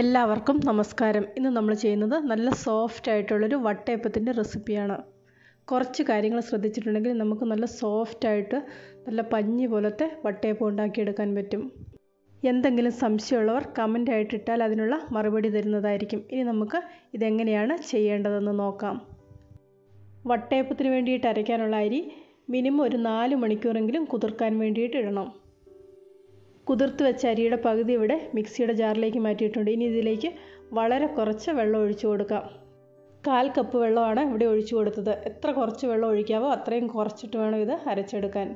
എല്ലാവർക്കും നമസ്കാരം. ഇന്ന് നമ്മൾ ചെയ്യുന്നത് നല്ല സോഫ്റ്റ് ആയിട്ടുള്ളൊരു വട്ടയപ്പത്തിൻ്റെ റെസിപ്പിയാണ്. കുറച്ച് കാര്യങ്ങൾ ശ്രദ്ധിച്ചിട്ടുണ്ടെങ്കിൽ നമുക്ക് നല്ല സോഫ്റ്റായിട്ട് നല്ല പഞ്ഞി പോലത്തെ വട്ടയപ്പം ഉണ്ടാക്കിയെടുക്കാൻ പറ്റും. എന്തെങ്കിലും സംശയമുള്ളവർ കമൻ്റ് ആയിട്ടിട്ടാൽ അതിനുള്ള മറുപടി തരുന്നതായിരിക്കും. ഇനി നമുക്ക് ഇതെങ്ങനെയാണ് ചെയ്യേണ്ടതെന്ന് നോക്കാം. വട്ടയപ്പത്തിന് വേണ്ടിയിട്ട് അരയ്ക്കാനുള്ള അരി മിനിമം ഒരു 4 മണിക്കൂറെങ്കിലും കുതിർക്കാൻ വേണ്ടിയിട്ട് ഇടണം. കുതിർത്ത് വെച്ച അരിയുടെ പകുതി ഇവിടെ മിക്സിയുടെ ജാറിലേക്ക് മാറ്റിയിട്ടുണ്ട്. ഇനി ഇതിലേക്ക് വളരെ കുറച്ച് വെള്ളം ഒഴിച്ചു കൊടുക്കാം. 1/4 കപ്പ് വെള്ളമാണ് ഇവിടെ ഒഴിച്ചു കൊടുത്തത്. എത്ര കുറച്ച് വെള്ളം ഒഴിക്കാവോ അത്രയും കുറച്ചിട്ട് വേണം ഇത് അരച്ചെടുക്കാൻ.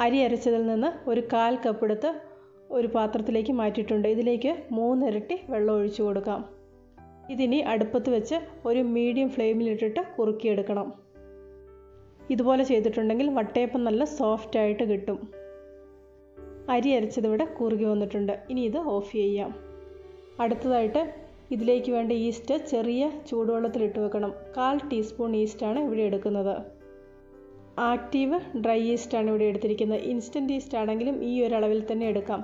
അരി അരച്ചതിൽ നിന്ന് ഒരു 1/4 കപ്പ് എടുത്ത് ഒരു പാത്രത്തിലേക്ക് മാറ്റിയിട്ടുണ്ട്. ഇതിലേക്ക് 3 ഇരട്ടി വെള്ളം ഒഴിച്ചു കൊടുക്കാം. ഇതിനി അടുപ്പത്ത് വെച്ച് ഒരു മീഡിയം ഫ്ലെയിമിലിട്ടിട്ട് കുറുക്കിയെടുക്കണം. ഇതുപോലെ ചെയ്തിട്ടുണ്ടെങ്കിൽ വട്ടയപ്പം നല്ല സോഫ്റ്റായിട്ട് കിട്ടും. അരി അരച്ചതിവിടെ കുറുകി വന്നിട്ടുണ്ട്. ഇനി ഇത് ഓഫ് ചെയ്യാം. അടുത്തതായിട്ട് ഇതിലേക്ക് വേണ്ട ഈസ്റ്റ് ചെറിയ ചൂടുവെള്ളത്തിലിട്ട് വെക്കണം. 1/4 ടീസ്പൂൺ ഈസ്റ്റാണ് ഇവിടെ എടുക്കുന്നത്. ആക്റ്റീവ് ഡ്രൈ ഈസ്റ്റാണ് ഇവിടെ എടുത്തിരിക്കുന്നത്. ഇൻസ്റ്റൻറ്റ് ഈസ്റ്റ് ആണെങ്കിലും ഈ ഒരു അളവിൽ തന്നെ എടുക്കാം.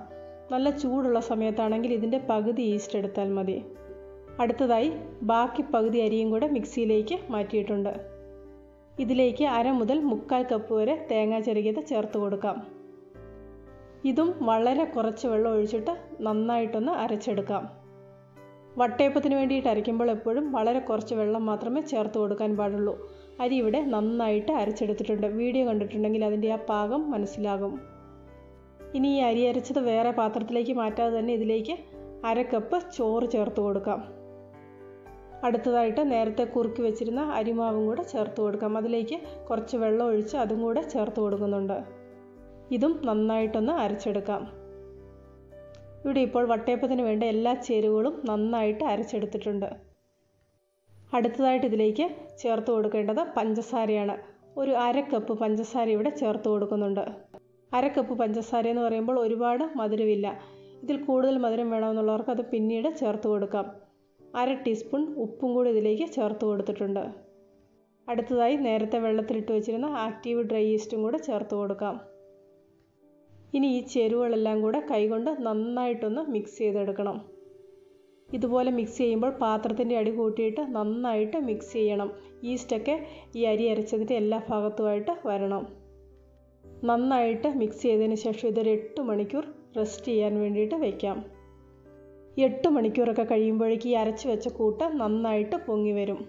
നല്ല ചൂടുള്ള സമയത്താണെങ്കിൽ ഇതിൻ്റെ പകുതി ഈസ്റ്റ് എടുത്താൽ മതി. അടുത്തതായി ബാക്കി പകുതി അരിയും കൂടെ മിക്സിയിലേക്ക് മാറ്റിയിട്ടുണ്ട്. ഇതിലേക്ക് 1/2 മുതൽ 3/4 കപ്പ് വരെ തേങ്ങ ചിരകിയത് ചേർത്ത് കൊടുക്കാം. ഇതും വളരെ കുറച്ച് വെള്ളം ഒഴിച്ചിട്ട് നന്നായിട്ടൊന്ന് അരച്ചെടുക്കാം. വട്ടയപ്പത്തിന് വേണ്ടിയിട്ട് അരയ്ക്കുമ്പോൾ എപ്പോഴും വളരെ കുറച്ച് വെള്ളം മാത്രമേ ചേർത്ത് കൊടുക്കാൻ പാടുള്ളൂ. അരി ഇവിടെ നന്നായിട്ട് അരച്ചെടുത്തിട്ടുണ്ട്. വീഡിയോ കണ്ടിട്ടുണ്ടെങ്കിൽ അതിൻ്റെ ആ പാകം മനസ്സിലാകും. ഇനി ഈ അരി അരച്ചത് വേറെ പാത്രത്തിലേക്ക് മാറ്റാതെ തന്നെ ഇതിലേക്ക് 1/2 കപ്പ് ചോറ് ചേർത്ത് കൊടുക്കാം. അടുത്തതായിട്ട് നേരത്തെ കുറുക്കി വെച്ചിരുന്ന അരിമാവും കൂടെ ചേർത്ത് കൊടുക്കാം. അതിലേക്ക് കുറച്ച് വെള്ളം ഒഴിച്ച് അതും കൂടെ ചേർത്ത് കൊടുക്കുന്നുണ്ട്. ഇതും നന്നായിട്ടൊന്ന് അരച്ചെടുക്കാം. ഇവിടെ ഇപ്പോൾ വട്ടയപ്പത്തിന് വേണ്ട എല്ലാ ചേരുവകളും നന്നായിട്ട് അരച്ചെടുത്തിട്ടുണ്ട്. അടുത്തതായിട്ട് ഇതിലേക്ക് ചേർത്ത് കൊടുക്കേണ്ടത് പഞ്ചസാരയാണ്. ഒരു 1/2 കപ്പ് പഞ്ചസാര ഇവിടെ ചേർത്ത് കൊടുക്കുന്നുണ്ട്. 1/2 കപ്പ് പഞ്ചസാര എന്ന് പറയുമ്പോൾ ഒരുപാട് മധുരമില്ല. ഇതിൽ കൂടുതൽ മധുരം വേണമെന്നുള്ളവർക്ക് അത് പിന്നീട് ചേർത്ത് കൊടുക്കാം. 1/2 ടീസ്പൂൺ ഉപ്പും കൂടി ഇതിലേക്ക് ചേർത്ത് കൊടുത്തിട്ടുണ്ട്. അടുത്തതായി നേരത്തെ വെള്ളത്തിലിട്ട് വെച്ചിരുന്ന ആക്റ്റീവ് ഡ്രൈ ഈസ്റ്റും കൂടെ ചേർത്ത് കൊടുക്കാം. ഇനി ഈ ചേരുവകളെല്ലാം കൂടെ കൈകൊണ്ട് നന്നായിട്ടൊന്ന് മിക്സ് ചെയ്തെടുക്കണം. ഇതുപോലെ മിക്സ് ചെയ്യുമ്പോൾ പാത്രത്തിൻ്റെ അടി കൂട്ടിയിട്ട് നന്നായിട്ട് മിക്സ് ചെയ്യണം. ഈസ്റ്റൊക്കെ ഈ അരി അരച്ചതിൻ്റെ എല്ലാ ഭാഗത്തുമായിട്ട് വരണം. നന്നായിട്ട് മിക്സ് ചെയ്തതിന് ശേഷം ഇതൊരു 8 മണിക്കൂർ റെസ്റ്റ് ചെയ്യാൻ വേണ്ടിയിട്ട് വയ്ക്കാം. 8 മണിക്കൂറൊക്കെ കഴിയുമ്പോഴേക്ക് ഈ അരച്ച് വെച്ച കൂട്ട് നന്നായിട്ട് പൊങ്ങി വരും.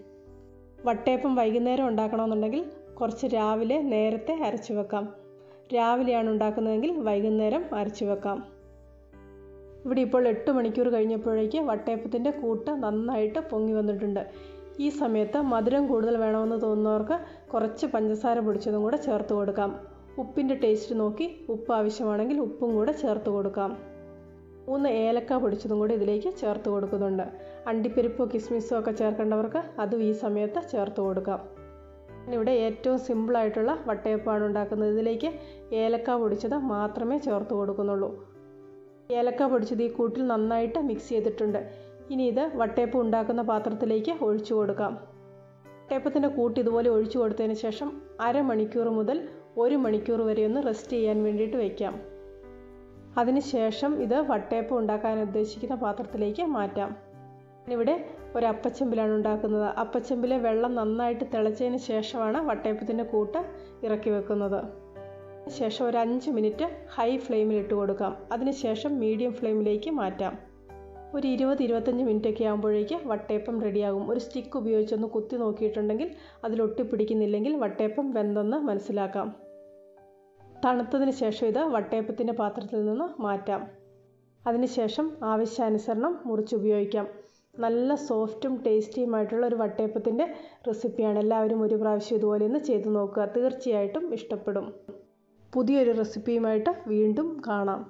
വട്ടയപ്പം വൈകുന്നേരം ഉണ്ടാക്കണമെന്നുണ്ടെങ്കിൽ കുറച്ച് രാവിലെ നേരത്തെ അരച്ച് വെക്കാം. രാവിലെയാണ് ഉണ്ടാക്കുന്നതെങ്കിൽ വൈകുന്നേരം അരച്ച് വെക്കാം. ഇവിടെ ഇപ്പോൾ 8 മണിക്കൂർ കഴിഞ്ഞപ്പോഴേക്ക് വട്ടയപ്പത്തിൻ്റെ കൂട്ട് നന്നായിട്ട് പൊങ്ങി വന്നിട്ടുണ്ട്. ഈ സമയത്ത് മധുരം കൂടുതൽ വേണമെന്ന് തോന്നുന്നവർക്ക് കുറച്ച് പഞ്ചസാര പൊടിച്ചതും കൂടെ ചേർത്ത് കൊടുക്കാം. ഉപ്പിൻ്റെ ടേസ്റ്റ് നോക്കി ഉപ്പ് ആവശ്യമാണെങ്കിൽ ഉപ്പും കൂടെ ചേർത്ത് കൊടുക്കാം. 3 ഏലക്ക പൊടിച്ചതും കൂടെ ഇതിലേക്ക് ചേർത്ത് കൊടുക്കുന്നുണ്ട്. അണ്ടിപ്പരിപ്പോ കിസ്മിസോ ഒക്കെ ചേർക്കേണ്ടവർക്ക് അതും ഈ സമയത്ത് ചേർത്ത് കൊടുക്കാം. ഇവിടെ ഏറ്റവും സിമ്പിളായിട്ടുള്ള വട്ടയപ്പമാണ് ഉണ്ടാക്കുന്നത്. ഇതിലേക്ക് ഏലക്ക പൊടിച്ചത് മാത്രമേ ചേർത്ത് കൊടുക്കുന്നുള്ളൂ. ഏലക്ക പൊടിച്ചത് ഈ കൂട്ടിൽ നന്നായിട്ട് മിക്സ് ചെയ്തിട്ടുണ്ട്. ഇനി ഇത് വട്ടയപ്പം ഉണ്ടാക്കുന്ന പാത്രത്തിലേക്ക് ഒഴിച്ചു കൊടുക്കാം. വട്ടയപ്പത്തിൻ്റെ കൂട്ട് ഇതുപോലെ ഒഴിച്ചു കൊടുത്തതിന് ശേഷം 1/2 മണിക്കൂർ മുതൽ 1 മണിക്കൂർ വരെ ഒന്ന് റെസ്റ്റ് ചെയ്യാൻ വേണ്ടിയിട്ട് വയ്ക്കാം. അതിനുശേഷം ഇത് വട്ടയപ്പം ഉണ്ടാക്കാൻ ഉദ്ദേശിക്കുന്ന പാത്രത്തിലേക്ക് മാറ്റാം. ഇവിടെ ഒരു അപ്പച്ചെമ്പിലാണ് ഉണ്ടാക്കുന്നത്. അപ്പച്ചെമ്പിലെ വെള്ളം നന്നായിട്ട് തിളച്ചതിന് ശേഷമാണ് വട്ടയപ്പത്തിൻ്റെ കൂട്ട് ഇറക്കി വെക്കുന്നത്. ശേഷം ഒരു 5 മിനിറ്റ് ഹൈ ഫ്ലെയിമിൽ ഇട്ട് കൊടുക്കാം. അതിനുശേഷം മീഡിയം ഫ്ലെയിമിലേക്ക് മാറ്റാം. ഒരു 20-25 മിനിറ്റൊക്കെ ആകുമ്പോഴേക്ക് വട്ടയപ്പം റെഡിയാകും. ഒരു സ്റ്റിക്ക് ഉപയോഗിച്ചൊന്ന് കുത്തി നോക്കിയിട്ടുണ്ടെങ്കിൽ അതിലൊട്ടിപ്പിടിക്കുന്നില്ലെങ്കിൽ വട്ടയപ്പം വെന്തെന്ന് മനസ്സിലാക്കാം. തണുത്തതിന് ശേഷം ഇത് വട്ടയപ്പത്തിൻ്റെ പാത്രത്തിൽ നിന്ന് മാറ്റാം. അതിനുശേഷം ആവശ്യാനുസരണം മുറിച്ചുപയോഗിക്കാം. നല്ല സോഫ്റ്റും ടേസ്റ്റിയുമായിട്ടുള്ള ഒരു വട്ടയപ്പത്തിൻ്റെ റെസിപ്പിയാണ്. എല്ലാവരും ഒരു പ്രാവശ്യം ഇതുപോലെ ഒന്ന് ചെയ്ത് നോക്കുക. തീർച്ചയായിട്ടും ഇഷ്ടപ്പെടും. പുതിയൊരു റെസിപ്പിയുമായിട്ട് വീണ്ടും കാണാം.